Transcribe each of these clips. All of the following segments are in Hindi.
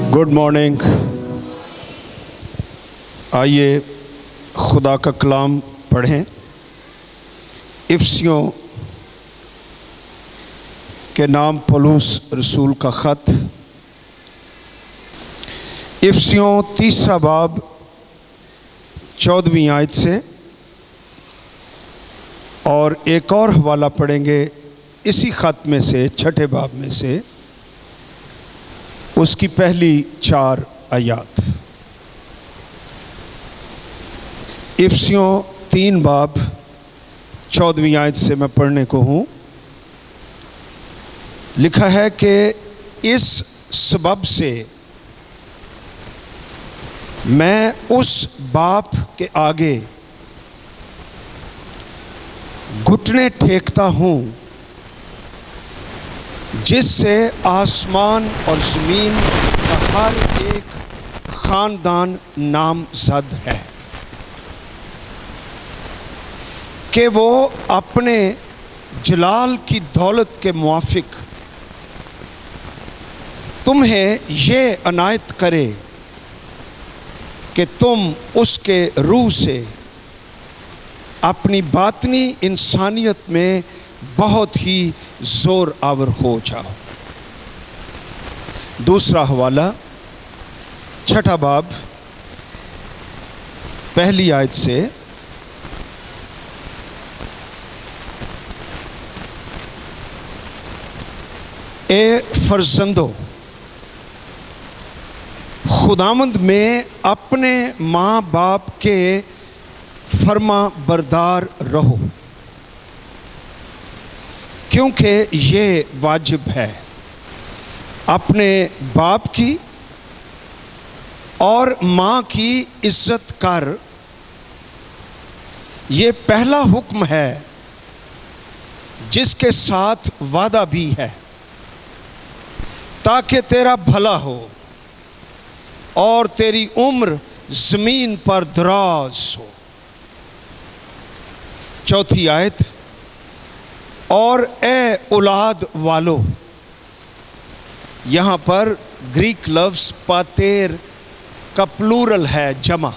Good morning. आइए खुदा का कलाम पढ़ें। इफसियों के नाम पौलुस रसूल का ख़त, इफसियों 3 बाब 14वीं आयत से, और एक और हवाला पढ़ेंगे इसी ख़त में से, 6 बाब में से, उसकी पहली 4 आयत। इफसियों 3 बाब 14वीं आयत से मैं पढ़ने को हूँ। लिखा है कि इस सबब से मैं उस बाप के आगे घुटने टेकता हूँ जिससे आसमान और ज़मीन का हर एक ख़ानदान नामज़द है, कि वो अपने जलाल की दौलत के मुआफिक तुम्हें ये अनायत करे कि तुम उसके रूह से अपनी बातनी इंसानियत में बहुत ही ज़ोर आवर हो जाओ। दूसरा हवाला 6 बाब पहली आयत से, ए फर्जंदो, खुदावंद में अपने माँ बाप के फर्मा बरदार रहो, क्योंकि ये वाजिब है। अपने बाप की और माँ की इज्जत कर, ये पहला हुक्म है जिसके साथ वादा भी है, ताकि तेरा भला हो और तेरी उम्र ज़मीन पर दराज हो। चौथी आयत, और ए औलाद वालो, यहाँ पर ग्रीक लफ्ज़ पातेर का प्लूरल है, जमा,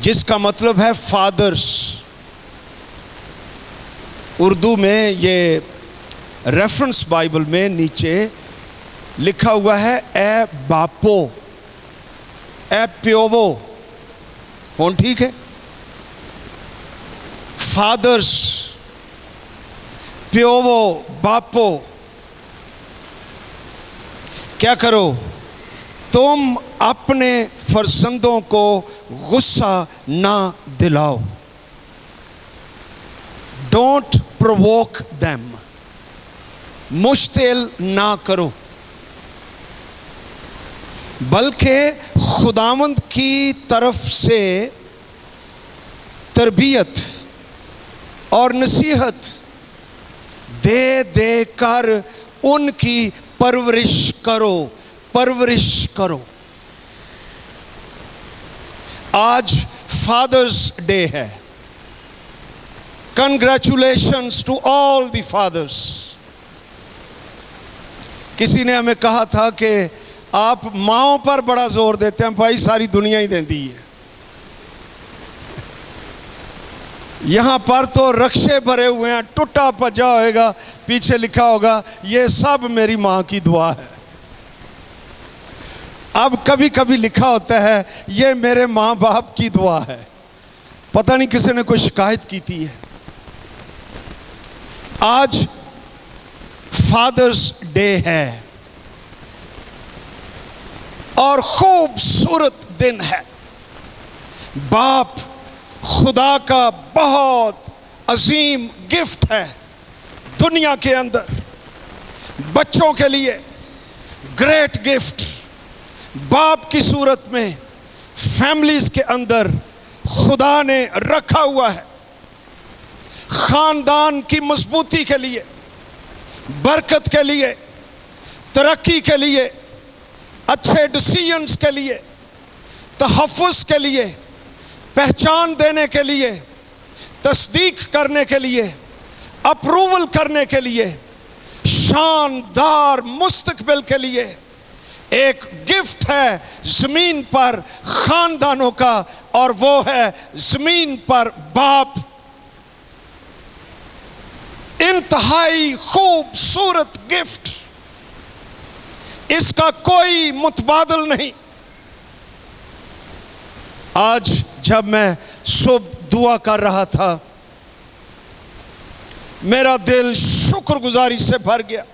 जिसका मतलब है फादर्स। उर्दू में ये रेफरेंस बाइबल में नीचे लिखा हुआ है ए बापो, ए प्योवो। कौन ठीक है? फादर्स, प्योवो, बापो। क्या करो? तुम अपने फर्जंदों को गुस्सा ना दिलाओ। डोंट प्रोवोक देम, मुश्तिल ना करो, बल्कि खुदावंद की तरफ से तरबियत और नसीहत दे दे कर उनकी परवरिश करो, परवरिश करो। आज फादर्स डे है। Congratulations to all the fathers. किसी ने हमें कहा था कि आप माओं पर बड़ा जोर देते हैं। भाई, सारी दुनिया ही देती है। यहाँ पर तो रक्शे भरे हुए हैं, टूटा पजा होएगा, पीछे लिखा होगा ये सब मेरी माँ की दुआ है। अब कभी कभी लिखा होता है ये मेरे माँ बाप की दुआ है। पता नहीं किसी ने कोई शिकायत की थी है। आज फादर्स डे है और खूबसूरत दिन है। बाप खुदा का बहुत अजीम गिफ्ट है दुनिया के अंदर बच्चों के लिए। ग्रेट गिफ्ट बाप की सूरत में फैमिलीज के अंदर खुदा ने रखा हुआ है, खानदान की मजबूती के लिए, बरकत के लिए, तरक्की के लिए, अच्छे डिसीजंस के लिए, तहफ़्फ़ुज़ के लिए, पहचान देने के लिए, तस्दीक करने के लिए, अप्रूवल करने के लिए, शानदार मुस्तकबिल के लिए एक गिफ्ट है जमीन पर खानदानों का, और वो है जमीन पर बाप। इंतहाई खूबसूरत गिफ्ट, इसका कोई मुतबादल नहीं। आज जब मैं सुबह दुआ कर रहा था, मेरा दिल शुक्रगुजारी से भर गया।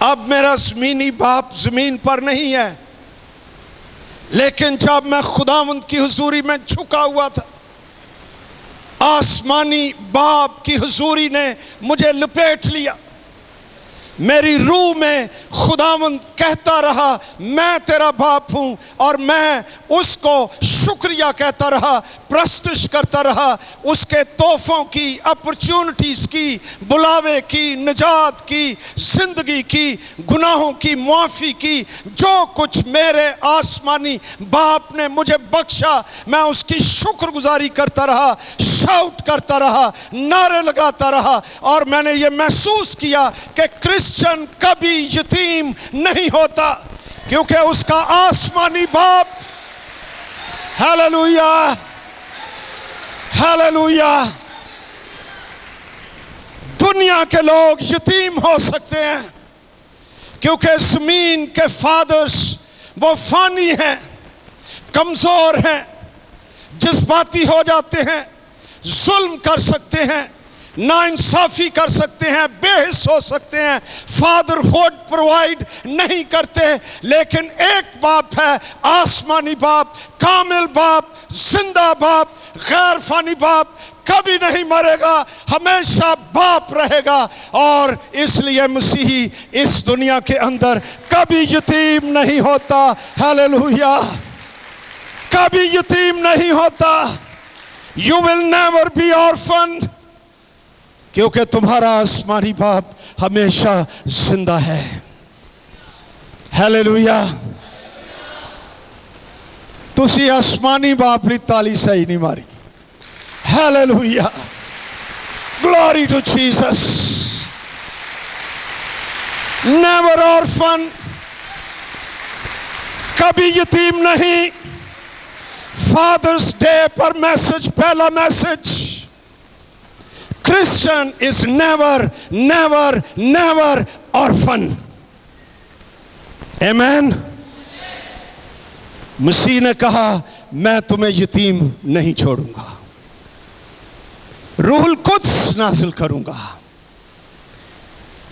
अब मेरा ज़मीनी बाप ज़मीन पर नहीं है, लेकिन जब मैं खुदावंद की हुजूरी में झुका हुआ था, आसमानी बाप की हुजूरी ने मुझे लपेट लिया। मेरी रूह में खुदावंद कहता रहा, मैं तेरा बाप हूं, और मैं उसको शुक्रिया कहता रहा, प्रस्तुत करता रहा, उसके तोहफों की, अपॉर्चुनिटीज की, बुलावे की, निजात की, जिंदगी की, गुनाहों की मुआफ़ी की, जो कुछ मेरे आसमानी बाप ने मुझे बख्शा, मैं उसकी शुक्रगुजारी करता रहा, शाउट करता रहा, नारे लगाता रहा। और मैंने ये महसूस किया कि क्रिश्चियन कभी यतीम नहीं होता, क्योंकि उसका आसमानी बाप, हालेलुया हालेलुया। दुनिया के लोग यतीम हो सकते हैं क्योंकि जमीन के फादर्स वो फानी हैं, कमजोर हैं, जज्बाती हो जाते हैं, जुल्म कर सकते हैं, नाइंसाफी कर सकते हैं, बेहिस हो सकते हैं, फादरहुड प्रोवाइड नहीं करते। लेकिन एक बाप है, आसमानी बाप, कामिल बाप, जिंदा बाप, गैर फानी बाप, कभी नहीं मरेगा, हमेशा बाप रहेगा। और इसलिए मसीही इस दुनिया के अंदर कभी यतीम नहीं होता। हालेलुया, कभी यतीम नहीं होता। You will never be orphan, क्योंकि तुम्हारा आसमानी बाप हमेशा जिंदा है। हालेलुया। तुसी आसमानी बाप ली ताली सही नहीं मारी। Hallelujah, glory to Jesus. Never orphan, कभी यतीम नहीं। फादर्स डे पर मैसेज, पहला message, Christian is never never never orphan. Amen. मसीह ने कहा, मैं तुम्हें यतीम नहीं छोड़ूंगा, रूहुल कुद्स नाजिल करूंगा।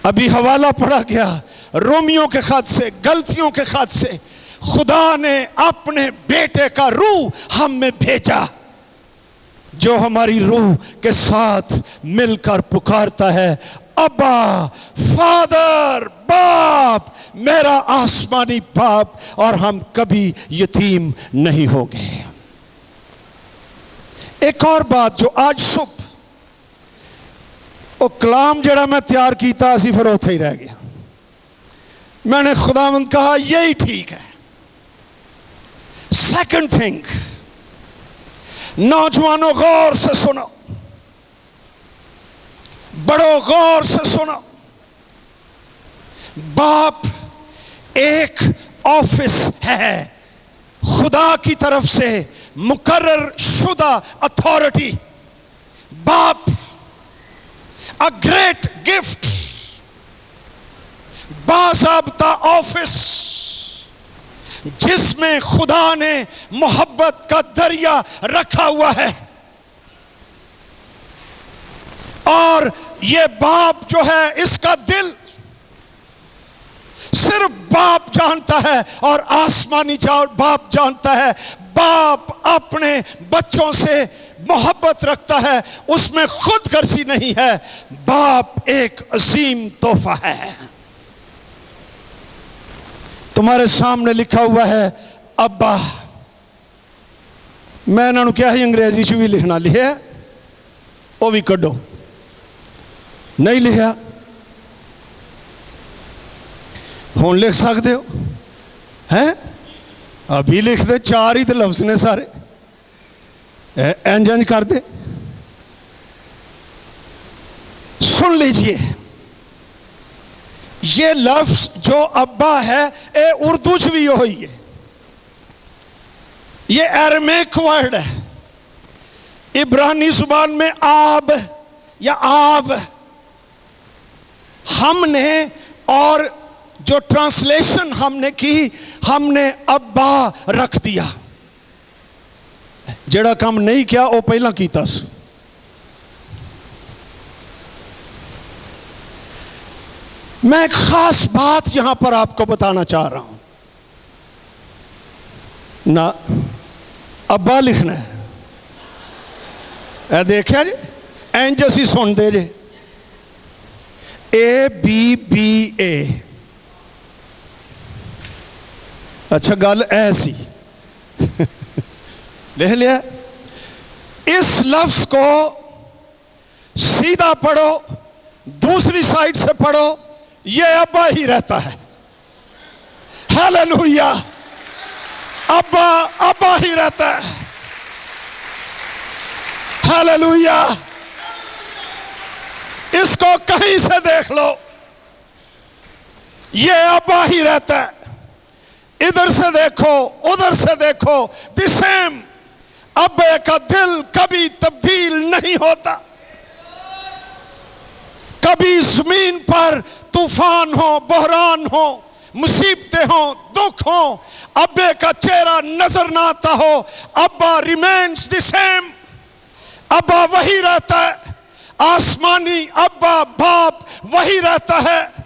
अभी हवाला पढ़ा गया रोमियो के खत से, गलतियों के खत से, खुदा ने अपने बेटे का रूह हम में भेजा, जो हमारी रूह के साथ मिलकर पुकारता है, अब्बा फादर, बाप, मेरा आसमानी बाप। और हम कभी यतीम नहीं होंगे। एक और बात जो आज सुबह वो कलाम जड़ा मैं तैयार किया सी, फिर उथे ही रह गया। मैंने खुदावंद कहा यही ठीक है। सेकंड थिंग, नौजवानों गौर से सुनो, बड़ों गौर से सुनो। बाप एक ऑफिस है, खुदा की तरफ से मुकर्रर शुदा अथॉरिटी। बाप अ ग्रेट गिफ्ट, बाज़ाब्ता ऑफिस, जिसमें खुदा ने मोहब्बत का दरिया रखा हुआ है। और ये बाप जो है, इसका दिल सिर्फ बाप जानता है और आसमानी बाप जानता है। बाप अपने बच्चों से मोहब्बत रखता है, उसमें खुदगर्जी नहीं है। बाप एक अजीम तोहफा है। तुम्हारे सामने लिखा हुआ है अब्बा। मैं इन्होंने क्या ही अंग्रेजी च भी लिखना लिखा, वो भी कड्डो, नहीं लिखा हुण लिख सकते हो हैं? अभी लिख दे, चार ही तो लफ्ज ने सारे, इंज इंज कर दे। सुन लीजिए, ये लफ्ज जो अब्बा है ये उर्दू च भी वही है, ये अरमैक वर्ड है। इब्रानी जुबान में आब या आब हमने, और जो ट्रांसलेशन हमने की, हमने अब्बा रख दिया। जेड़ा काम नहीं किया वो पहला कीता। मैं एक खास बात यहां पर आपको बताना चाह रहा हूं ना, अब्बा लिखना है। ए देखा जी, इंज असी सुनते जे ABBA। अच्छा गल ऐसी लिख लिया। इस लफ्ज को सीधा पढ़ो, दूसरी साइड से पढ़ो, ये अब्बा ही रहता है। हालेलुया, अब्बा अब्बा ही रहता है। हालेलुया, इसको कहीं से देख लो, ये अब्बा ही रहता है। इधर से देखो, उधर से देखो, द सेम। अब्बे का दिल कभी तब्दील नहीं होता। कभी जमीन पर तूफान हो, बहरान हो, मुसीबतें हो, दुख हो, अब्बे का चेहरा नजर ना आता हो, अब्बा रिमेन्स द सेम। अब्बा वही रहता है। आसमानी अब्बा बाप वही रहता है,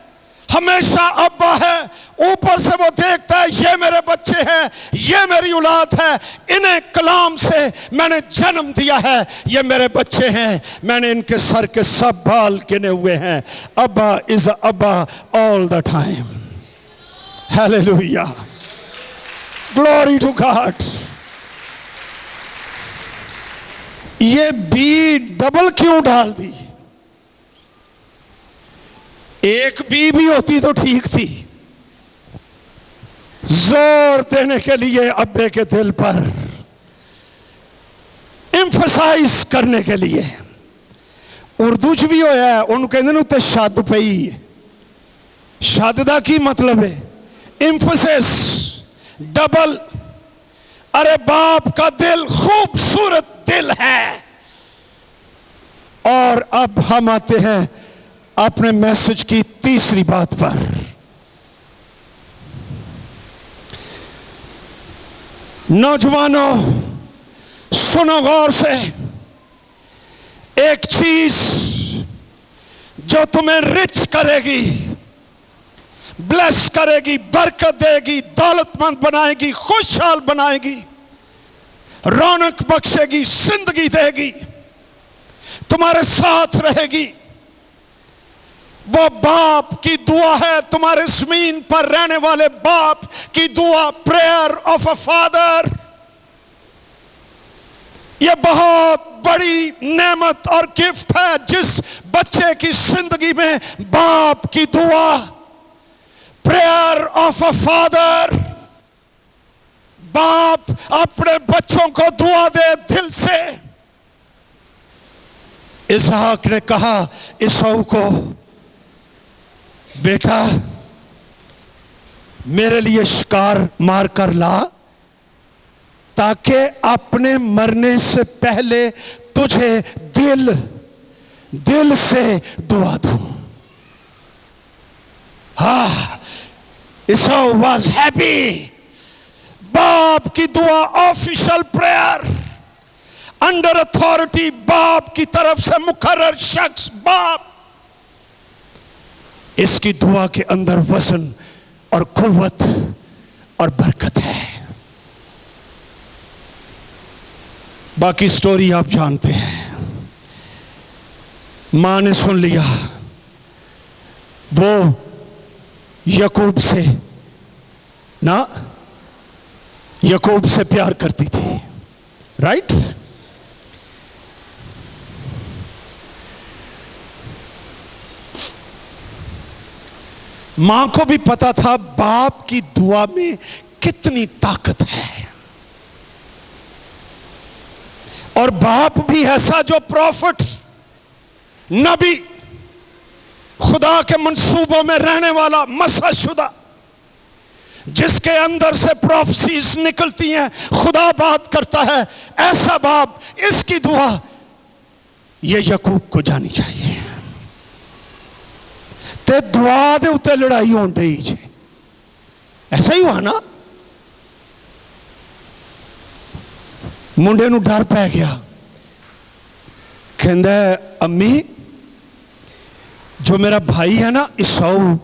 हमेशा अब्बा है। ऊपर से वो देखता है, ये मेरे बच्चे हैं, ये मेरी औलाद है, इन्हें कलाम से मैंने जन्म दिया है, ये मेरे बच्चे हैं, मैंने इनके सर के सब बाल गिने हुए हैं। अब्बा इज अब्बा all the time. Hallelujah, glory to God. ये बी डबल क्यों डाल दी? एक बी भी होती तो ठीक थी। जोर देने के लिए अब्बे के दिल पर, एम्फसाइज करने के लिए। उर्दू च भी होया है, उन्होंने कहते हैं उत्ते शद पई है। शद का की मतलब है? Emphasis, double. अरे बाप का दिल खूबसूरत दिल है। और अब हम आते हैं अपने मैसेज की तीसरी बात पर। नौजवानों सुनो गौर से, एक चीज जो तुम्हें रिच करेगी, ब्लेस करेगी, बरकत देगी, दौलतमंद बनाएगी, खुशहाल बनाएगी, रौनक बख्शेगी, जिंदगी देगी, तुम्हारे साथ रहेगी, वो बाप की दुआ है। तुम्हारे जमीन पर रहने वाले बाप की दुआ, प्रेयर ऑफ अ फादर। यह बहुत बड़ी नेमत और गिफ्ट है जिस बच्चे की जिंदगी में बाप की दुआ, प्रेयर ऑफ अ फादर। बाप अपने बच्चों को दुआ दे दिल से। इसहाक ने कहा इसहाऊ को, बेटा मेरे लिए शिकार मार कर ला, ताकि अपने मरने से पहले तुझे दिल से दुआ दूं। हाँ, इसहाऊ वाज हैप्पी। बाप की दुआ, ऑफिशियल प्रेयर, अंडर अथॉरिटी, बाप की तरफ से मुकर्रर शख्स बाप। इसकी दुआ के अंदर वजन और कुव्वत और बरकत है। बाकी स्टोरी आप जानते हैं। मां ने सुन लिया, वो याकूब से ना, याकूब से प्यार करती थी, राइट? मां को भी पता था बाप की दुआ में कितनी ताकत है। और बाप भी ऐसा जो प्रॉफिट, नबी, खुदा के मंसूबों में रहने वाला मसशुदा, जिसके अंदर से प्रोफेसीज निकलती हैं, खुदा बात करता है, ऐसा बाप, इसकी दुआ ये याकूब को जानी चाहिए। ते दुआ दे उत्ते लड़ाई होन दी जी, ऐसा ही हुआ ना। मुंडे नूं डर पै गया, कहंदा अम्मी जो मेरा भाई है ना इसहाऊ,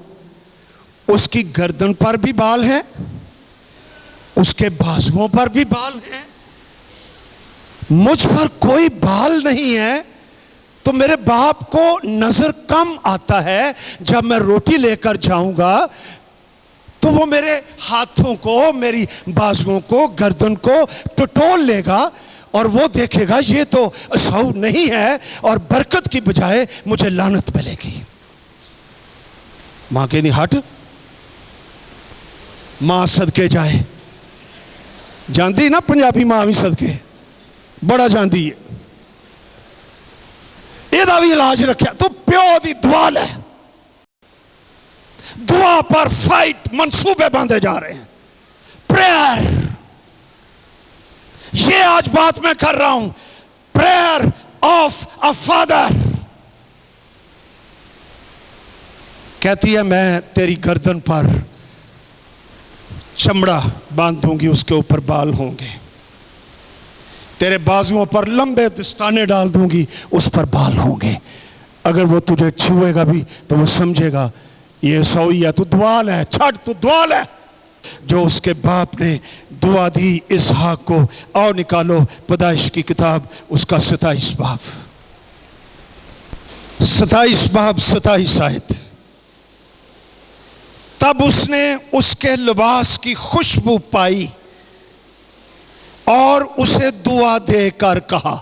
उसकी गर्दन पर भी बाल हैं, उसके बाजुओं पर भी बाल हैं, मुझ पर कोई बाल नहीं है। तो मेरे बाप को नजर कम आता है, जब मैं रोटी लेकर जाऊंगा तो वो मेरे हाथों को, मेरी बाजुओं को, गर्दन को टटोल लेगा और वो देखेगा ये तो इसहाऊ नहीं है, और बरकत की बजाय मुझे लानत मिलेगी। मां कहनी हट, मां सदके जाए, जानती ना पंजाबी मां भी सदके बड़ा जानती है, ਇਹਦਾ भी इलाज रखा। तो प्यो की दुआ है, दुआ पर फाइट, मंसूबे बांधे जा रहे हैं, प्रेयर। ये आज बात मैं कर रहा हूं, प्रेयर ऑफ अ फादर। कहती है मैं तेरी गर्दन पर चमड़ा बांध दूंगी, उसके ऊपर बाल होंगे, तेरे बाजुओं पर लंबे दस्ताने डाल दूंगी, उस पर बाल होंगे। अगर वो तुझे छुएगा भी तो वो समझेगा ये सोई है, तू दुआल है, छट तू दुआल है। जो उसके बाप ने दुआ दी इसहाक को। आओ निकालो पैदाइश की किताब, उसका 27 बाब, 27 बाब 27 आयत। तब उसने उसके लिबास की खुशबू पाई और उसे दुआ देकर कहा,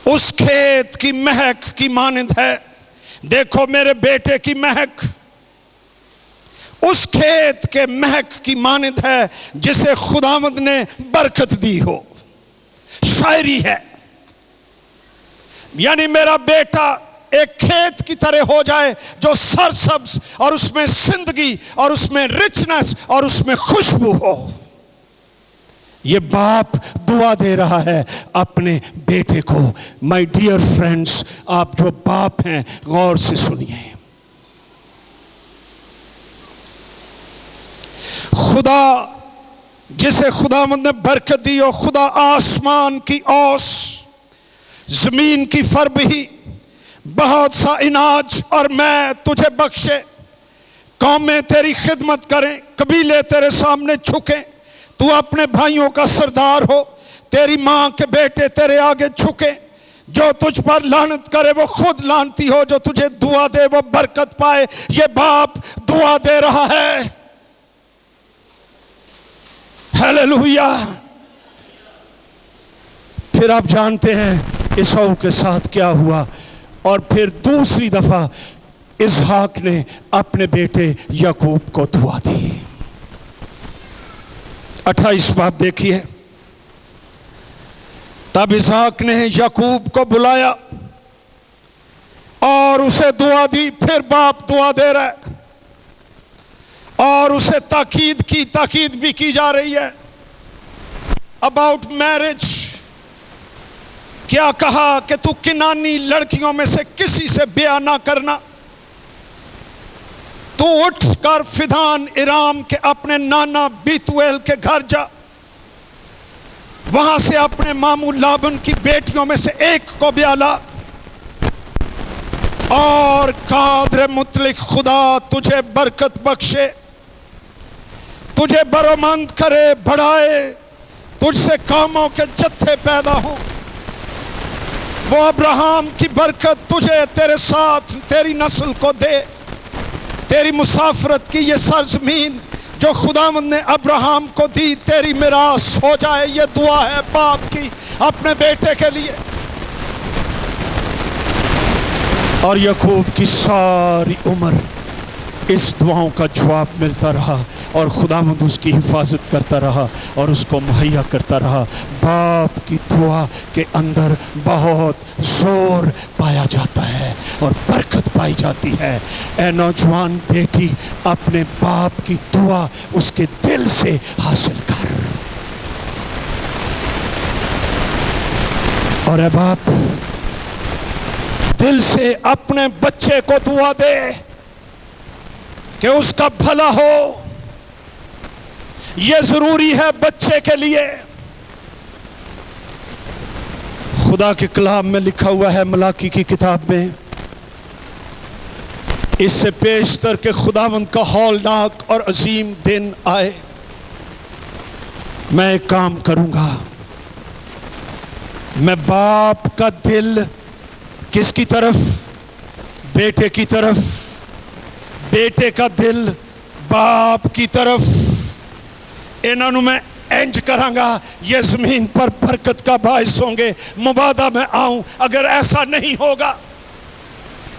उस खेत की महक की मानंद है, देखो मेरे बेटे की महक उस खेत के महक की मानंद है जिसे खुदावंद ने बरकत दी हो। शायरी है, यानी मेरा बेटा एक खेत की तरह हो जाए जो सरसब्ज और उसमें जिंदगी और उसमें रिचनेस और उसमें खुशबू हो। ये बाप दुआ दे रहा है अपने बेटे को। माय डियर फ्रेंड्स, आप जो बाप हैं गौर से सुनिए। खुदा जिसे खुदावंद ने बरकत दी हो, खुदा आसमान की ओस, जमीन की फरबही, बहुत सा इनाज और मैं तुझे बख्शे, कौमें तेरी खिदमत करें, कबीले तेरे सामने झुकें, तू अपने भाइयों का सरदार हो, तेरी मां के बेटे तेरे आगे झुके, जो तुझ पर लानत करे वो खुद लानती हो, जो तुझे दुआ दे वो बरकत पाए। ये बाप दुआ दे रहा है। हालेलुया। फिर आप जानते हैं इसहाक के साथ क्या हुआ, और फिर दूसरी दफा इसहाक ने अपने बेटे याकूब को दुआ दी। 28 बाब देखिए। तब इसहाक ने याकूब को बुलाया और उसे दुआ दी। फिर बाप दुआ दे रहा है और उसे ताकीद की, ताकीद भी की जा रही है अबाउट मैरिज। क्या कहा कि तू किनानी लड़कियों में से किसी से ब्याह ना करना, तू उठ कर फिदान इराम के अपने नाना बीतुएल के घर जा, वहां से अपने मामू लाबन की बेटियों में से एक को ब्याह ला, और कादर मुतलिक खुदा तुझे बरकत बख्शे, तुझे बरोमंद करे, बढ़ाए, तुझसे कामों के जत्थे पैदा हो। वो अब्राहम की बरकत तुझे, तेरे साथ तेरी नस्ल को दे। तेरी मुसाफरत की ये सरजमीन जो खुदावंद ने अब्राहम को दी तेरी मिरास हो जाए। ये दुआ है बाप की अपने बेटे के लिए। और याकूब की सारी उम्र इस दुआओं का जवाब मिलता रहा और खुदावंद उसकी हिफाजत करता रहा और उसको मुहैया करता रहा। बाप की दुआ के अंदर बहुत जोर पाया जाता है और बरकत पाई जाती है। ए नौजवान बेटी, अपने बाप की दुआ उसके दिल से हासिल कर। और ए बाप, दिल से अपने बच्चे को दुआ दे कि उसका भला हो। यह जरूरी है बच्चे के लिए। खुदा के कलाम में लिखा हुआ है, मलाकी की किताब में, इससे पेशतर के खुदावंद का हौलनाक और अजीम दिन आए, मैं एक काम करूंगा, मैं बाप का दिल किसकी तरफ? बेटे की तरफ, बेटे का दिल बाप की तरफ। इन्होंने मैं इंज करांगा, ये जमीन पर बरकत का बाइस होंगे। मुबादा में आऊं, अगर ऐसा नहीं होगा,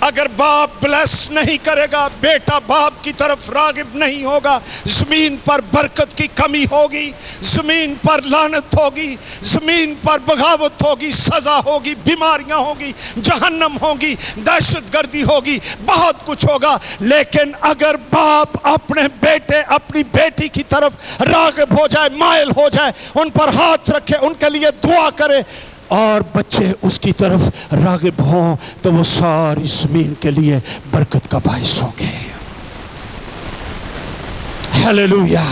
अगर बाप ब्लेस नहीं करेगा, बेटा बाप की तरफ रागिब नहीं होगा, जमीन पर बरकत की कमी होगी, जमीन पर लानत होगी, जमीन पर बगावत होगी, सजा होगी, बीमारियां होगी, जहन्नम होगी, दहशतगर्दी होगी, बहुत कुछ होगा। लेकिन अगर बाप अपने बेटे अपनी बेटी की तरफ रागिब हो जाए, मायल हो जाए, उन पर हाथ रखे, उनके लिए दुआ करे और बच्चे उसकी तरफ रागिब हों, तो वो सारी ज़मीन के लिए बरकत का बाइस होंगे। हालेलुया।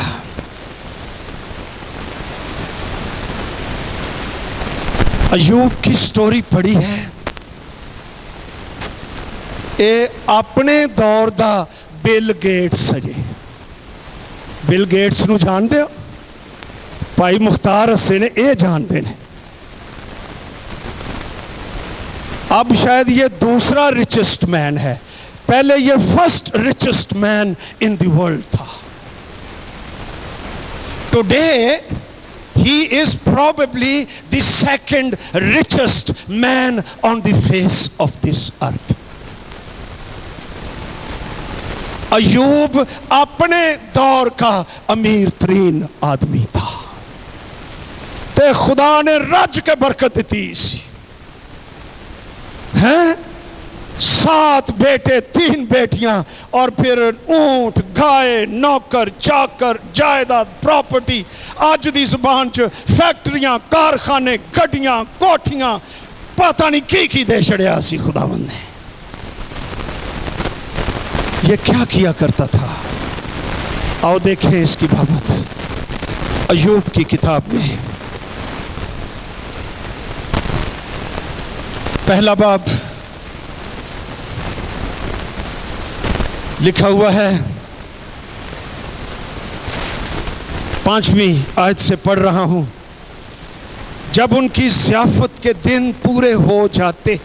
अयूब की स्टोरी पढ़ी है। ये अपने दौर दा बिल गेट्स है। बिल गेट्स नूं जानदे हो? भाई मुख्तार हसन ने ये जानते हैं। अब शायद ये दूसरा रिचेस्ट मैन है, पहले ये first richest man in the world था। Today he is probably the second richest man on the face of this earth. Ayub अपने दौर का अमीर तरीन आदमी था, ते खुदा ने रज के बरकत दी सी। हैं 7 बेटे 3 बेटियां और फिर ऊंट गाय नौकर चाकर जायदाद प्रॉपर्टी, अज दी जुबान च फैक्ट्रियां कारखाने गड्डियां कोठियां, पता नहीं की दे छड़िया सी खुदावंद ने। ये क्या किया करता था? आओ देखें इसकी बाबत अयूब की किताब में। पहला बाब लिखा हुआ है, 5वीं आयत से पढ़ रहा हूं। जब उनकी ज़ियाफत के दिन पूरे हो जाते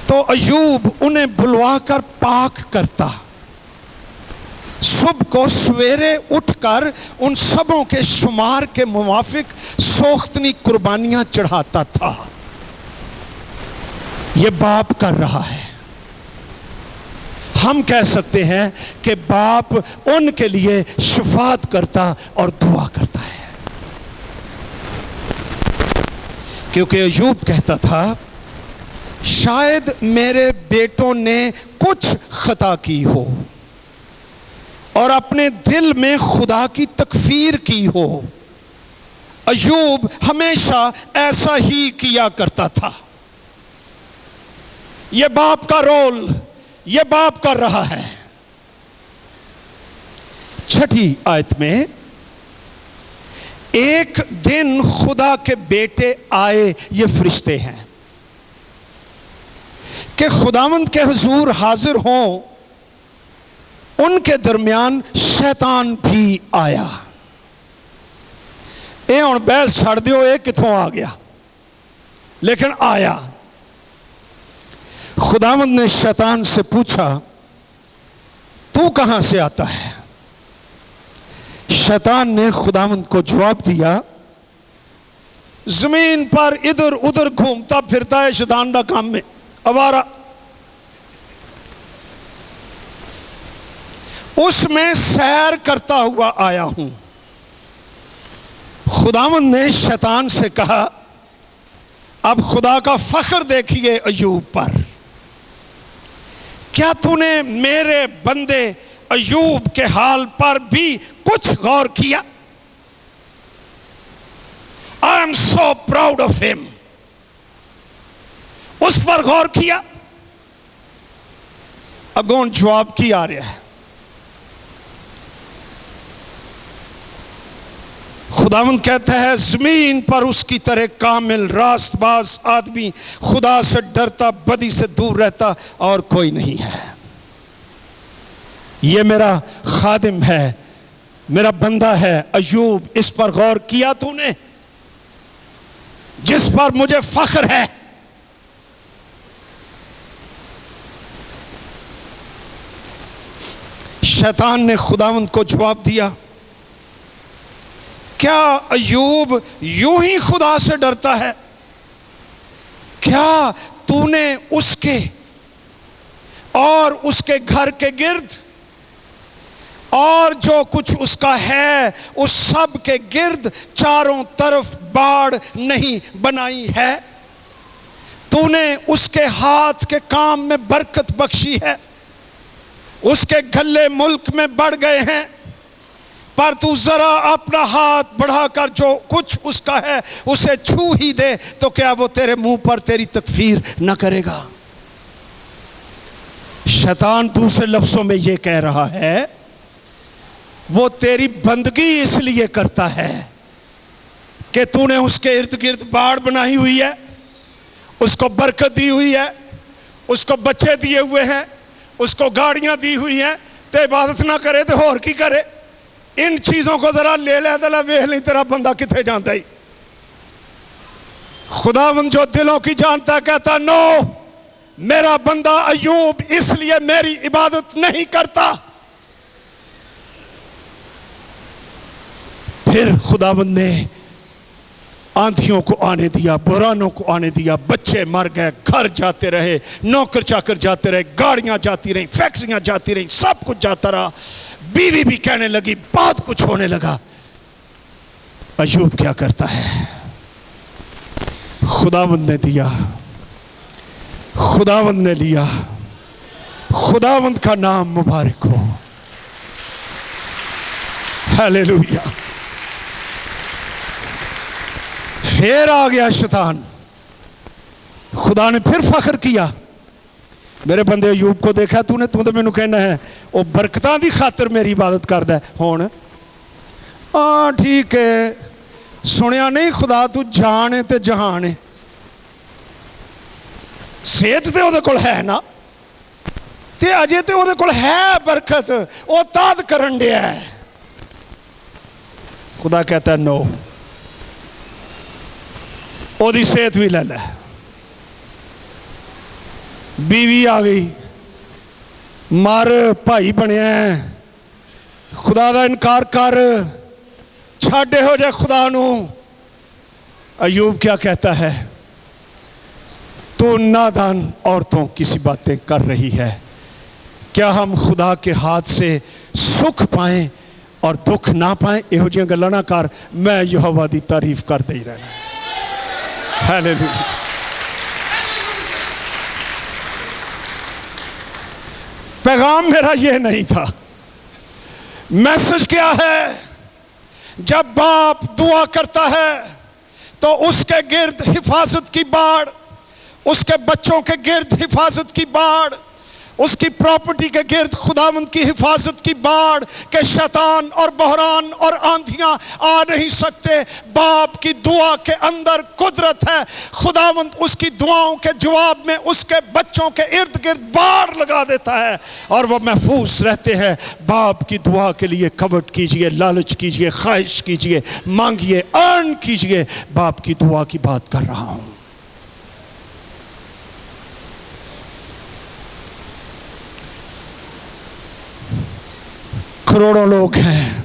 तो अयूब उन्हें बुलवाकर पाक करता, सुबह को सवेरे उठकर उन सबों के शुमार के मुवाफिक सोख्तनी कुर्बानियां चढ़ाता था। ये बाप कर रहा है। हम कह सकते हैं कि बाप उनके लिए शफात करता और दुआ करता है, क्योंकि अयूब कहता था, शायद मेरे बेटों ने कुछ खता की हो और अपने दिल में खुदा की तकफीर की हो। अयूब हमेशा ऐसा ही किया करता था। यह बाप का रोल, यह बाप कर रहा है। 6ठी आयत में, एक दिन खुदा के बेटे आए, ये फरिश्ते हैं, कि खुदावंद के हुजूर हाजिर हों। उनके दरमियान शैतान भी आया। ये हुण बहस छड़ दियो, ये किथों आ गया, लेकिन आया। खुदावंद ने शैतान से पूछा, तू कहां से आता है? शैतान ने खुदावंद को जवाब दिया, जमीन पर इधर उधर घूमता फिरता है, शैतान का काम में, आवारा। उसमें सैर करता हुआ आया हूं। खुदावंद ने शैतान से कहा, अब खुदा का फख्र देखिए अय्यूब पर। क्या तूने मेरे बंदे अय्यूब के हाल पर भी कुछ गौर किया? I am so proud of him. उस पर गौर किया? अगोन जवाब की आ रहा है। खुदावंद कहता है, जमीन पर उसकी तरह कामिल रास्तबाज आदमी, खुदा से डरता, बदी से दूर रहता और कोई नहीं है। ये मेरा खादिम है, मेरा बंदा है अय्यूब। इस पर गौर किया तूने, जिस पर मुझे फख्र है? शैतान ने खुदावंद को जवाब दिया, क्या अय्यूब यूं ही खुदा से डरता है? क्या तूने उसके और उसके घर के गिर्द और जो कुछ उसका है उस सब के गिर्द चारों तरफ बाड़ नहीं बनाई है? तूने उसके हाथ के काम में बरकत बख्शी है, उसके गल्ले मुल्क में बढ़ गए हैं, पर तू जरा अपना हाथ बढ़ाकर जो कुछ उसका है उसे छू ही दे तो क्या वो तेरे मुंह पर तेरी तकफीर न करेगा? शैतान दूसरे लफ्जों में ये कह रहा है, वो तेरी बंदगी इसलिए करता है कि तूने उसके इर्द गिर्द बाड़ बनाई हुई है, उसको बरकत दी हुई है, उसको बच्चे दिए हुए हैं, उसको गाड़ियां दी हुई हैं, ते इबादत ना करे तो होर की करे? इन चीजों को जरा ले ले दला वेख नहीं तेरा बंदा किथे जाता ही। खुदावंद जो दिलों की जानता, कहता नो, मेरा बंदा अय्यूब इसलिए मेरी इबादत नहीं करता। फिर खुदावंद ने आंधियों को आने दिया, बुरानों को आने दिया, बच्चे मर गए, घर जाते रहे, नौकर चाकर जाते रहे, गाड़ियां जाती रही, फैक्ट्रियां जाती रही, सब कुछ जाता रहा। बीवी भी कहने लगी, बहुत कुछ होने लगा। अय्यूब क्या करता है? खुदावंद ने दिया, खुदावंद ने लिया। खुदावंद का नाम मुबारक हो। हालेलुया। फिर आ गया शैतान। खुदा ने फिर फख्र किया, मेरे बंदे अय्यूब को देखा तूने? तू तो मैनू कहना है वो बरकतां दी खातर मेरी इबादत करदा है। हुण हाँ ठीक है, सुनिया नहीं खुदा तू जान है ते जहान है, सेहत ते ओहदे कोल है ना, ते अजे ते ओहदे कोल है बरकत, वो ताद करन दिया है। खुदा कहता है नो, ओदी सेहत भी ले लै। बीवी आ गई, मर भाई बनया, खुदा का इनकार कर, छाड़े हो जाए खुदा नू। अय्यूब क्या कहता है? तू नादान औरतों की सी बातें कर रही है, क्या हम खुदा के हाथ से सुख पाएं और दुख ना पाएं? इहो जिहियां गल्लां ना कर, मैं यहोवा दी तारीफ करते ही रहना। हालेलुया। पैगाम मेरा ये नहीं था। मैसेज क्या है? जब बाप दुआ करता है तो उसके गिर्द हिफाजत की बाड़, उसके बच्चों के गिर्द हिफाजत की बाड़, उसकी प्रॉपर्टी के गिर्द खुदावंद की हिफाजत की बाड़ के शैतान और बहरान और आंधियां आ नहीं सकते। बाप की दुआ के अंदर कुदरत है। खुदावंद उसकी दुआओं के जवाब में उसके बच्चों के इर्द गिर्द बाड़ लगा देता है और वह महफूज रहते हैं। बाप की दुआ के लिए कवट कीजिए, लालच कीजिए, ख्वाहिश कीजिए, मांगिए, अर्न कीजिए। बाप की दुआ की बात कर रहा हूं। करोड़ों लोग हैं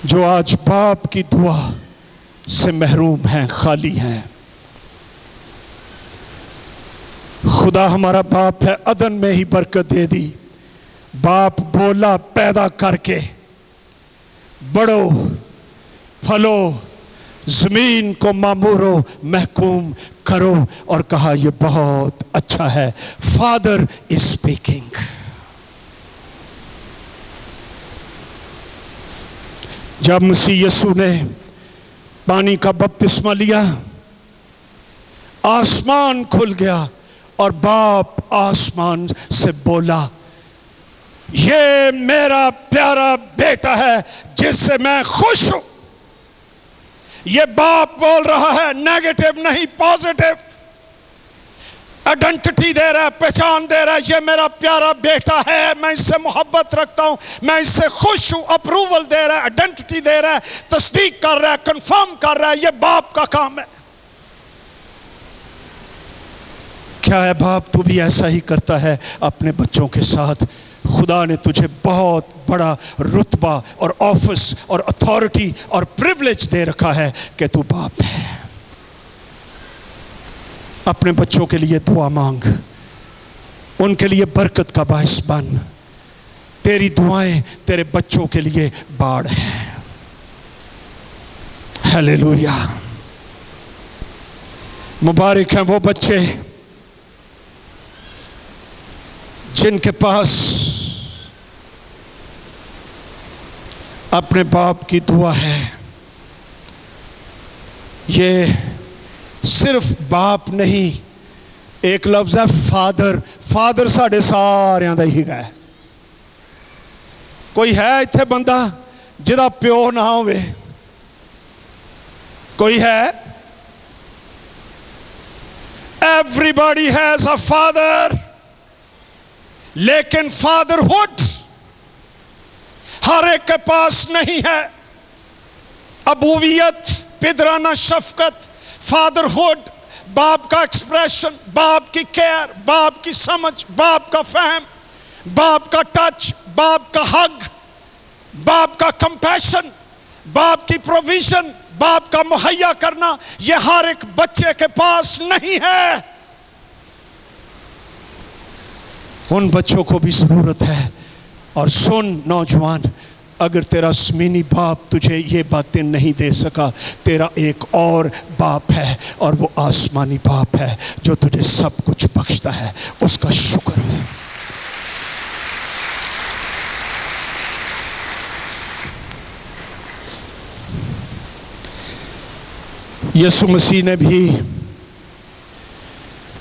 जो आज बाप की दुआ से महरूम हैं, खाली हैं। खुदा हमारा बाप है, अदन में ही बरकत दे दी बाप बोला पैदा करके, बढ़ो फलो, जमीन को मामूरो महकूम करो, और कहा यह बहुत अच्छा है। Father is speaking. जब मसीह यीशु ने पानी का बपतिस्मा लिया, आसमान खुल गया और बाप आसमान से बोला, ये मेरा प्यारा बेटा है जिससे मैं खुश हूं। ये बाप बोल रहा है, नेगेटिव नहीं, पॉजिटिव आइडेंटिटी दे रहा है, पहचान दे रहा है। ये मेरा प्यारा बेटा है, मैं इससे मोहब्बत रखता हूं, मैं इससे खुश हूं। अप्रूवल दे रहा है, आइडेंटिटी दे रहा है, तस्दीक कर रहा है, कंफर्म कर रहा है। ये बाप का काम है। क्या है बाप, तू भी ऐसा ही करता है अपने बच्चों के साथ। खुदा ने तुझे बहुत बड़ा रुतबा और ऑफिस और अथॉरिटी और प्रिविलेज दे रखा है कि तू बाप है। अपने बच्चों के लिए दुआ मांग, उनके लिए बरकत का बाइस बन। तेरी दुआएं तेरे बच्चों के लिए बाढ़ है। हालेलुया। मुबारक हैं वो बच्चे जिनके पास अपने बाप की दुआ है। ये सिर्फ बाप नहीं, एक लफ्ज़ है फादर। फादर साढ़े सारियां दा ही है। कोई है इत्थे बंदा जिदा प्यो ना होवे? कोई है? एवरीबॉडी हैज अ फादर, लेकिन फादरहुड हर एक के पास नहीं है। अबूवियत, पिदराना शफकत, फादरहुड, बाप का एक्सप्रेशन, बाप की केयर, बाप की समझ, बाप का फहम, बाप का टच, बाप का हग, बाप का कंपैशन, बाप की प्रोविजन, बाप का मुहैया करना, यह हर एक बच्चे के पास नहीं है। उन बच्चों को भी जरूरत है। और सुन नौजवान, अगर तेरा ज़मीनी बाप तुझे ये बातें नहीं दे सका, तेरा एक और बाप है, और वो आसमानी बाप है जो तुझे सब कुछ बख्शता है। उसका शुक्र हो। यीशु मसीह ने भी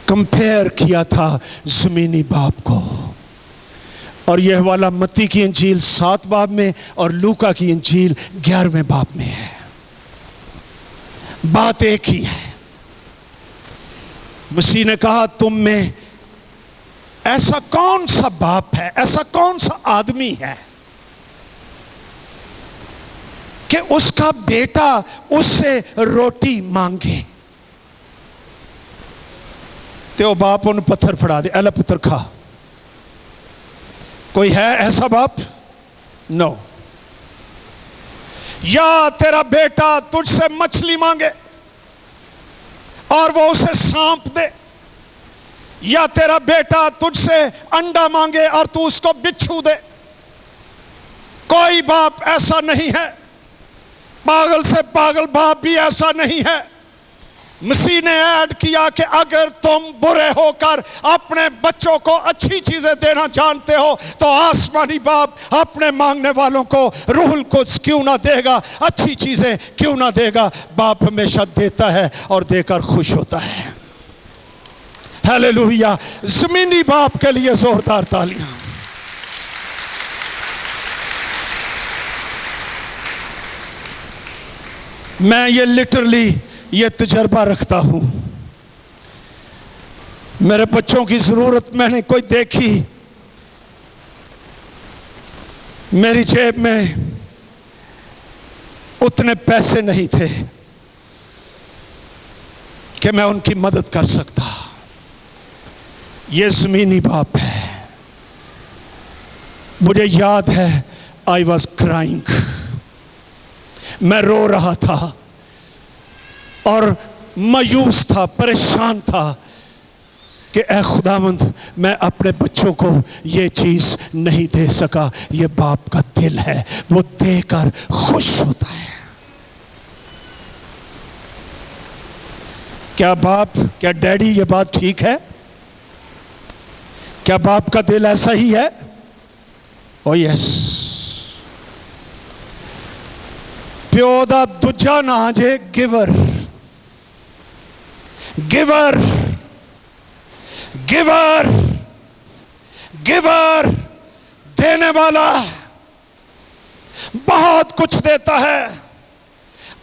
कंपेयर किया था ज़मीनी बाप को, और यह वाला मत्ती की इंजील 7 बाब में और लूका की इंजील 11वें बाब में है। बात एक ही है। मसीह ने कहा, तुम में ऐसा कौन सा बाप है, ऐसा कौन सा आदमी है कि उसका बेटा उससे रोटी मांगे तो बाप उन पत्थर फड़ा दे, अला पुत्र खा। कोई है ऐसा बाप? नो। या तेरा बेटा तुझसे मछली मांगे और वो उसे सांप दे, या तेरा बेटा तुझसे अंडा मांगे और तू उसको बिच्छू दे। कोई बाप ऐसा नहीं है। पागल से पागल बाप भी ऐसा नहीं है। मसीह ने ऐड किया कि अगर तुम बुरे होकर अपने बच्चों को अच्छी चीजें देना जानते हो तो आसमानी बाप अपने मांगने वालों को रूहुल कुद्स क्यों ना देगा, अच्छी चीजें क्यों ना देगा। बाप हमेशा देता है और देकर खुश होता है। हालेलुया। जमीनी बाप के लिए जोरदार तालियां। मैं ये लिटरली ये तजर्बा रखता हूं। मेरे बच्चों की जरूरत मैंने कोई देखी, मेरी जेब में उतने पैसे नहीं थे कि मैं उनकी मदद कर सकता। ये जमीनी बाप है। मुझे याद है, आई वॉज क्राइंग, मैं रो रहा था और मायूस था, परेशान था कि ऐ खुदावंद मैं अपने बच्चों को ये चीज़ नहीं दे सका। ये बाप का दिल है, वो देकर खुश होता है। क्या बाप, क्या डैडी ये बात ठीक है? क्या बाप का दिल ऐसा ही है? ओ यस। प्यो दा दूजा नां जे गिवर। गिवर, गिवर, गिवर, देने वाला, बहुत कुछ देता है।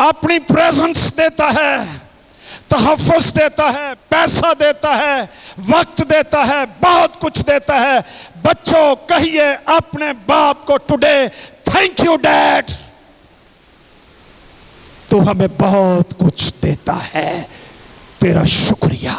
अपनी प्रेजेंस देता है, तहफ़्फ़ुज़ देता है, पैसा देता है, वक्त देता है, बहुत कुछ देता है। बच्चों कहिए अपने बाप को टुडे, थैंक यू डैड, तू हमें बहुत कुछ देता है, तेरा शुक्रिया।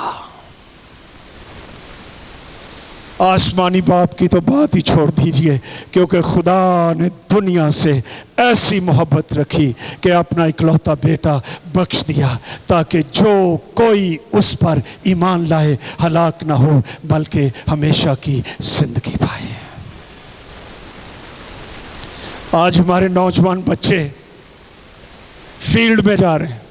आसमानी बाप की तो बात ही छोड़ दीजिए, क्योंकि खुदा ने दुनिया से ऐसी मोहब्बत रखी कि अपना इकलौता बेटा बख्श दिया, ताकि जो कोई उस पर ईमान लाए हलाक ना हो, बल्कि हमेशा की जिंदगी पाए। आज हमारे नौजवान बच्चे फील्ड में जा रहे हैं।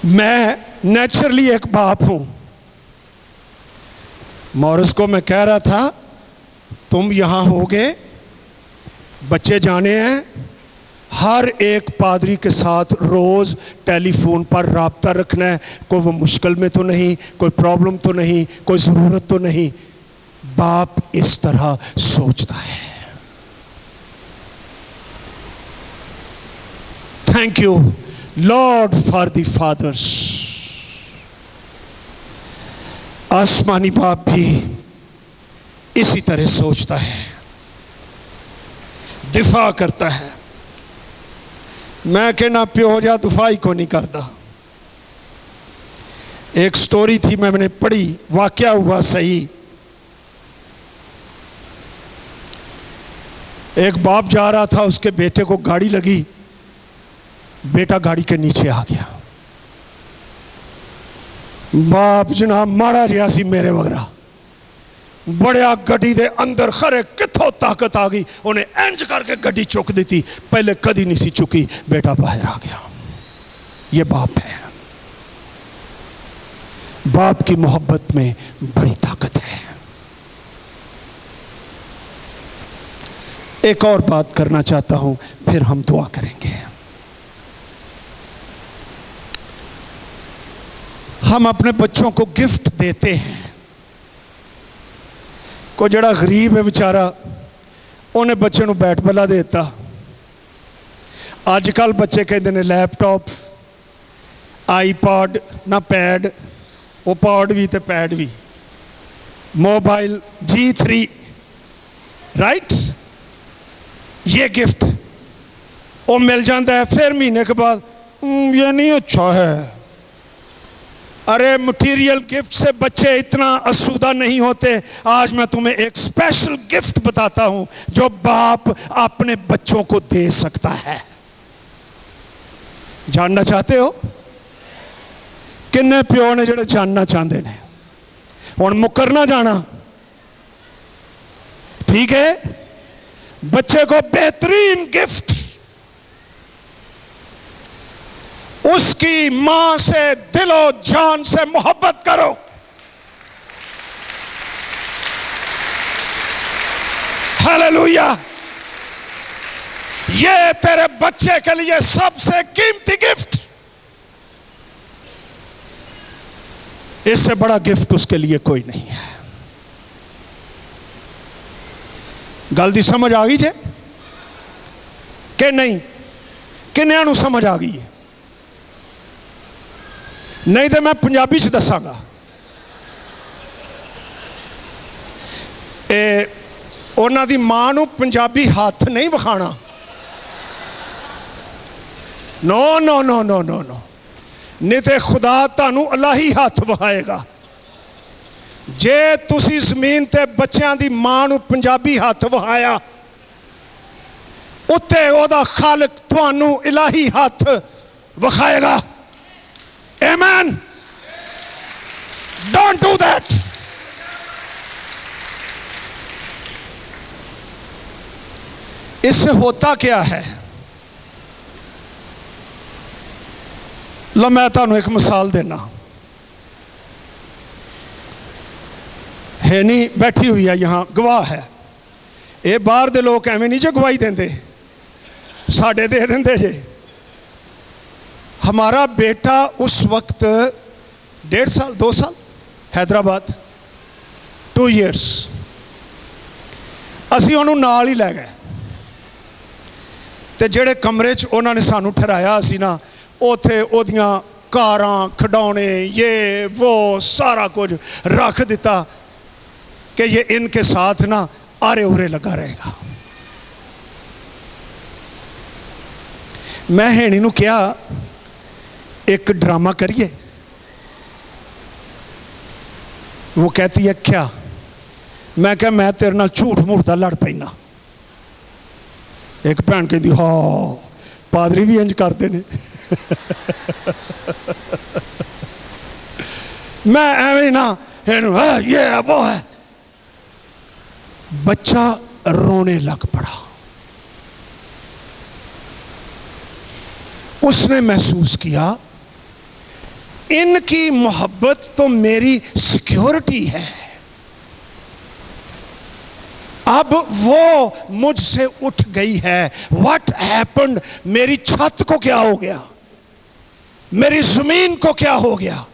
मैं नेचुरली एक बाप हूं। मॉरिस को मैं कह रहा था तुम यहां होगे, बच्चे जाने हैं, हर एक पादरी के साथ रोज टेलीफोन पर राब्ता रखना है। कोई वो मुश्किल में तो नहीं, कोई प्रॉब्लम तो नहीं, कोई ज़रूरत तो नहीं। बाप इस तरह सोचता है। Thank you Lord for the fathers. आसमानी बाप भी इसी तरह सोचता है, दिफा करता है। मैं कहना प्यो जा दिफाई को नहीं करता। एक स्टोरी थी, मैंने पढ़ी, वाकया हुआ सही। एक बाप जा रहा था, उसके बेटे को गाड़ी लगी, बेटा गाड़ी के नीचे आ गया। बाप जनाब माड़ा रहा सी मेरे वगरा, बड़िया गड्डी दे अंदर खरे किथों ताकत आ गई, उन्हें इंज करके गड्डी चुक दी थी, पहले कदी नहीं सी चुकी। बेटा बाहर आ गया। ये बाप है। बाप की मोहब्बत में बड़ी ताकत है। एक और बात करना चाहता हूं, फिर हम दुआ करेंगे। हम अपने बच्चों को गिफ्ट देते हैं। कोई जड़ा गरीब है बेचारा, उन्हें बच्चे को बैट बल्ला देता। अजकल बच्चे कहते हैं लैपटॉप, आईपॉड, ना पैड, वो पॉड भी तो पैड भी, मोबाइल G3, राइट। ये गिफ्ट वो मिल जाता है, फिर महीने के बाद ये नहीं अच्छा है। अरे मटीरियल गिफ्ट से बच्चे इतना आसूदा नहीं होते। आज मैं तुम्हें एक स्पेशल गिफ्ट बताता हूं जो बाप अपने बच्चों को दे सकता है। जानना चाहते हो? किन्ने प्यो ने जेड़े जानना चाहते हैं। हुण मुकर ना जाना, ठीक है? बच्चे को बेहतरीन गिफ्ट उसकी मां से दिलो जान से मोहब्बत करो। हालेलुया। ये तेरे बच्चे के लिए सबसे कीमती गिफ्ट, इससे बड़ा गिफ्ट उसके लिए कोई नहीं है। गल दी समझ आ गई जे कि नहीं? किन्नियां नूं समझ आ गई है? नहीं तो मैं पंजाबी च दसांगा। उन्हां दी मां नूं पंजाबी हाथ नहीं विखाना। No no no no no no, नहीं तो खुदा तुहानू अलाही हाथ विखाएगा। जे तुसी जमीन ते बच्चों की मां नूं पंजाबी हाथ विखाया, उत्ते ओदा खालक तुहानू इलाही हाथ विखाएगा। आमीन। Don't do that. इससे होता क्या है? लो मैं तुहानू एक मिसाल देना। है नहीं बैठी हुई है यहाँ, गवाह है। ये बाहर दे लोग एवं नहीं जो गवाही देंगे, साढ़े दे देंगे जे। हमारा बेटा उस वक्त 1.5 साल 2 साल हैदराबाद 2 years, असी उन्होंने नाल ही लै गए। तो जेड़े कमरे च उन्होंने सानू ठहराया असी ना, उथे ओदियां कारां खिडौने ये वो सारा कुछ रख दिता कि ये इनके साथ ना आरे उरे लगा रहेगा। मैं हेणी नू कहा एक ड्रामा करिए। वो कहती है क्या? मैं क्या मैं तेरे नाल झूठ मूठ दा लड़ पैना। एक भैन कहती हाँ पादरी भी इंज करते ने। मैं एवं ना ये है वो है। बच्चा रोने लग पड़ा। उसने महसूस किया इनकी मोहब्बत तो मेरी सिक्योरिटी है। अब वो मुझसे उठ गई है। What happened? मेरी छत को क्या हो गया? मेरी जमीन को क्या हो गया?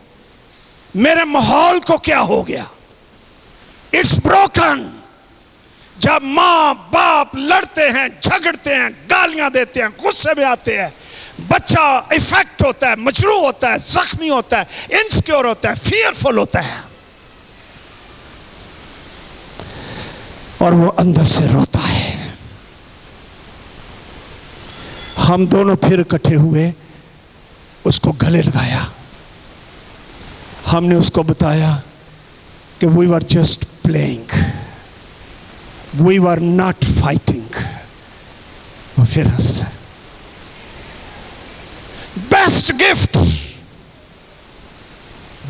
मेरे माहौल को क्या हो गया? It's broken. जब माँ बाप लड़ते हैं, झगड़ते हैं, गालियां देते हैं, गुस्से में आते हैं, बच्चा इफेक्ट होता है, मजरू होता है, जख्मी होता है, इनसिक्योर होता है, फियरफुल होता है और वो अंदर से रोता है। हम दोनों फिर इकट्ठे हुए, उसको गले लगाया। हमने उसको बताया कि we were just playing, we were not fighting. वो फिर हंस रहा। बेस्ट गिफ्ट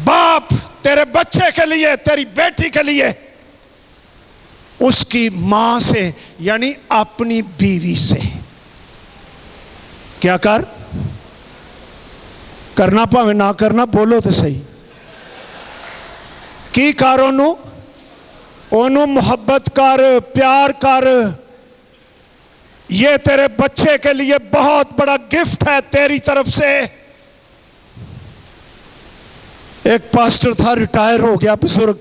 बाप तेरे बच्चे के लिए, तेरी बेटी के लिए, उसकी मां से यानी अपनी बीवी से क्या कर करना, भावें ना करना, बोलो तो सही। की कर ओनू मोहब्बत कर, प्यार कर। ये तेरे बच्चे के लिए बहुत बड़ा गिफ्ट है तेरी तरफ से। एक पास्टर था, रिटायर हो गया, बुजुर्ग।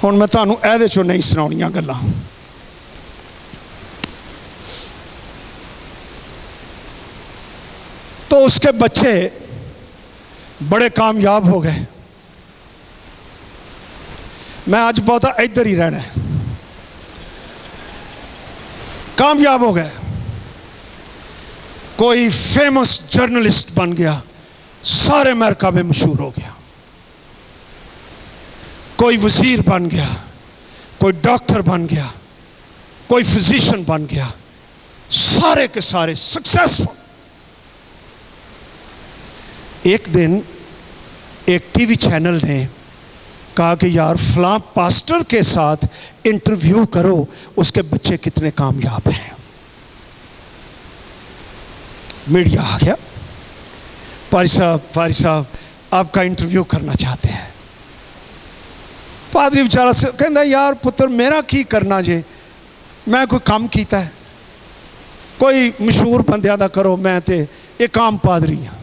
हुण मैं तुहानू इहदे चों नहीं सुनाउणियां गल्लां। तो उसके बच्चे बड़े कामयाब हो गए। मैं आज बहुता इधर ही रहना है। कामयाब हो गए। कोई फेमस जर्नलिस्ट बन गया, सारे अमेरिका में मशहूर हो गया। कोई वजीर बन गया, कोई डॉक्टर बन गया, कोई फिजिशियन बन गया, सारे के सारे सक्सेसफुल। एक दिन एक टीवी चैनल ने कहा कि यार फलां पास्टर के साथ इंटरव्यू करो, उसके बच्चे कितने कामयाब हैं। मीडिया आ गया, पारी साहब आपका इंटरव्यू करना चाहते हैं। पादरी बेचारा से कहता यार पुत्र मेरा की करना जे, मैं कोई काम किया है? कोई मशहूर बंदियां दा करो, मैं तो एक आम पादरी हाँ।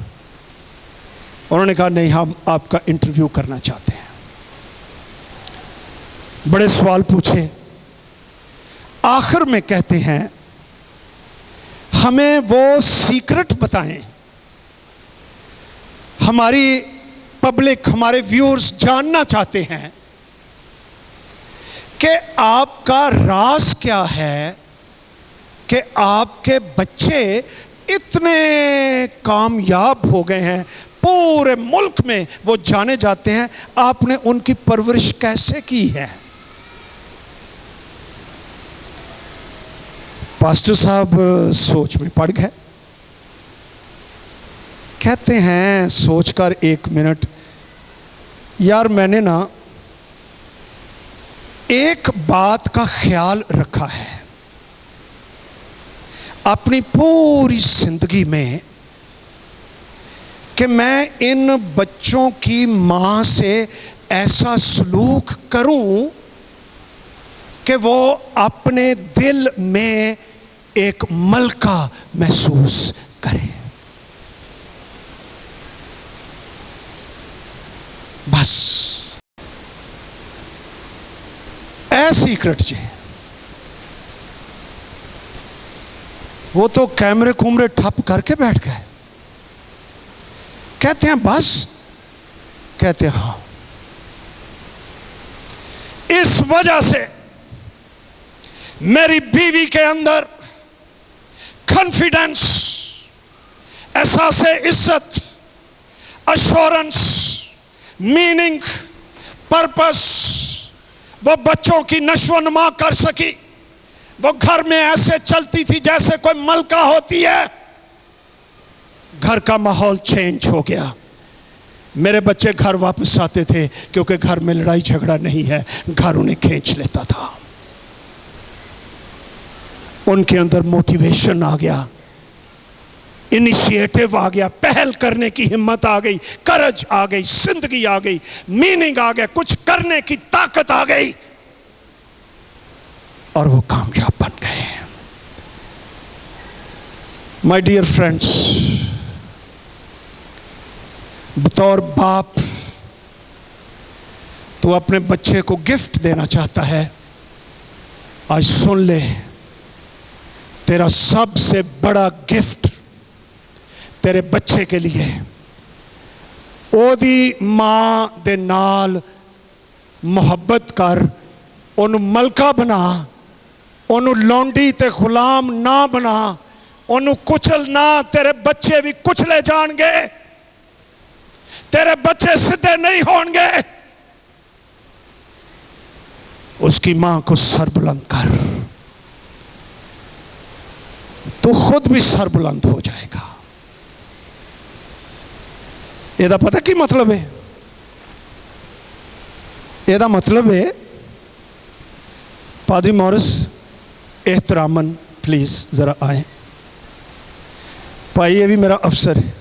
उन्होंने कहा नहीं, हम आपका इंटरव्यू करना चाहते हैं। बड़े सवाल पूछे, आखिर में कहते हैं हमें वो सीक्रेट बताएं, हमारी पब्लिक, हमारे व्यूअर्स जानना चाहते हैं कि आपका राज क्या है कि आपके बच्चे इतने कामयाब हो गए हैं, पूरे मुल्क में वो जाने जाते हैं। आपने उनकी परवरिश कैसे की है? पास्टर साहब सोच में पड़ गए। कहते हैं सोचकर 1 मिनट, यार मैंने ना एक बात का ख्याल रखा है अपनी पूरी जिंदगी में कि मैं इन बच्चों की मां से ऐसा सलूक करूं कि वो अपने दिल में एक मलका महसूस करें। बस ए सीक्रेट जी। वो तो कैमरे कुमरे ठप करके बैठ गए। कहते हैं बस, कहते हैं हाँ। इस वजह से मेरी बीवी के अंदर कॉन्फिडेंस, एहसास इज्जत, अश्योरेंस, मीनिंग, पर्पस, वो बच्चों की नशोनुमा कर सकी। वो घर में ऐसे चलती थी जैसे कोई मलका होती है। घर का माहौल चेंज हो गया। मेरे बच्चे घर वापस आते थे क्योंकि घर में लड़ाई झगड़ा नहीं है, घर उन्हें खींच लेता था। उनके अंदर मोटिवेशन आ गया, इनिशिएटिव आ गया, पहल करने की हिम्मत आ गई, करज आ गई, जिंदगी आ गई, मीनिंग आ गया, कुछ करने की ताकत आ गई और वो कामयाब बन गए। माय डियर फ्रेंड्स, बतौर बाप तो अपने बच्चे को गिफ्ट देना चाहता है। आज सुन ले, तेरा सबसे बड़ा गिफ्ट तेरे बच्चे के लिए ओदी मां दे नाल मुहब्बत कर, ओनू मलका बना, ओनू लौंडी ते गुलाम ना बना, ओनू कुचल ना। तेरे बच्चे भी कुचले जाएंगे, तेरे बच्चे सीधे नहीं होंगे। उसकी मां को सरबुलंद कर, तो खुद भी सरबुलंद हो जाएगा। ਇਹਦਾ पता की मतलब है? ਇਹਦਾ मतलब है, पादरी मॉरिस एहतरामन प्लीज जरा आए। भाई ये भी मेरा अफसर है।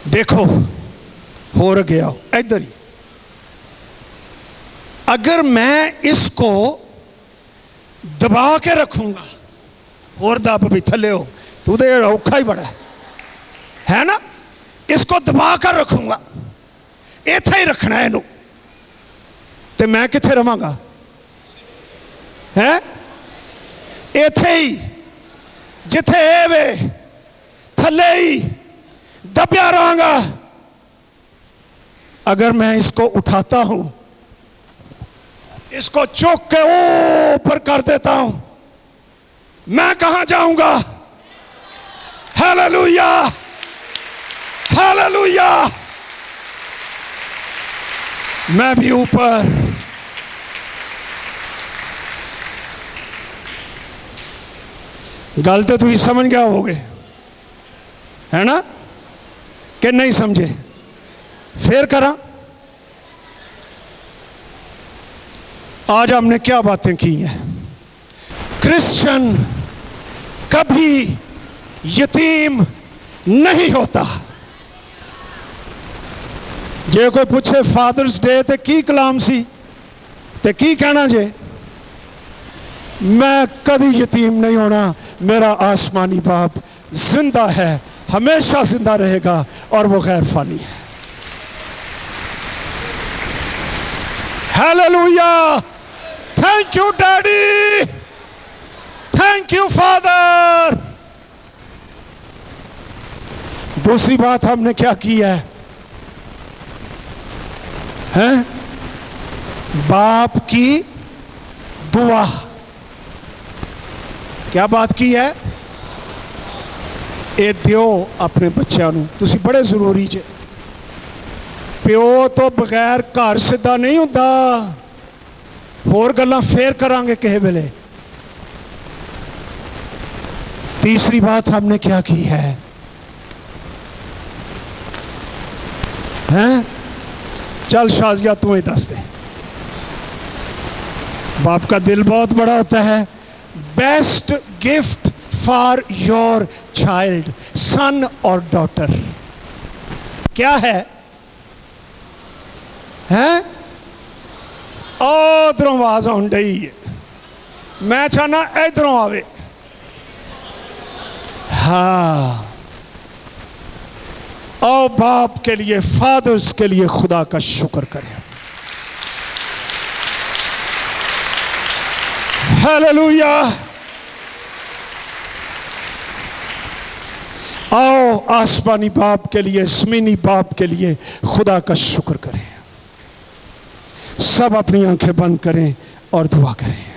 देखो हो गया इधर ही। अगर मैं इसको दबा के रखूंगा, और दब भी थले हो तू तो औखा ही बड़ा है ना। इसको दबा कर रखूंगा, इथे ही रखना है इनू, ते मैं किथे रवांगा? है इथे ही, जिथे वे थले ही दबिया रहांगा। अगर मैं इसको उठाता हूं, इसको चुक के ऊपर कर देता हूं, मैं कहां जाऊंगा? Hallelujah, hallelujah. मैं भी ऊपर। गल तो तुम समझ गया होगे, है ना, कि नहीं समझे? फिर करा। आज हमने क्या बातें की हैं? क्रिश्चियन कभी यतीम नहीं होता। जे कोई पूछे फादर्स डे ते की कलाम सी ते की कहना जे? मैं कभी यतीम नहीं होना, मेरा आसमानी बाप जिंदा है, हमेशा जिंदा रहेगा और वो गैर फानी है। Hallelujah. Thank you daddy, thank you father. दूसरी बात हमने क्या की है? हैं? बाप की दुआ। क्या बात की है? ये दियो अपने बच्चों नूं, तुसी बड़े जरूरी जे। प्यो तो बगैर घर सीधा नहीं होता। होर गल्लां फेर करांगे किसी वेले। तीसरी बात हमने क्या की है? हैं? चल शाजिया तू ही दस दे। बाप का दिल बहुत बड़ा होता है। Best gift for your child, son और डॉटर क्या है? हैं? उधरों आवाज आउन डई है, मैं चाहना इधरों आवे। हाँ, आओ बाप के लिए, फादर्स के लिए खुदा का शुक्र करें। हालेलुया। आओ आसमानी बाप के लिए, ज़मीनी बाप के लिए खुदा का शुक्र करें। सब अपनी आंखें बंद करें और दुआ करें।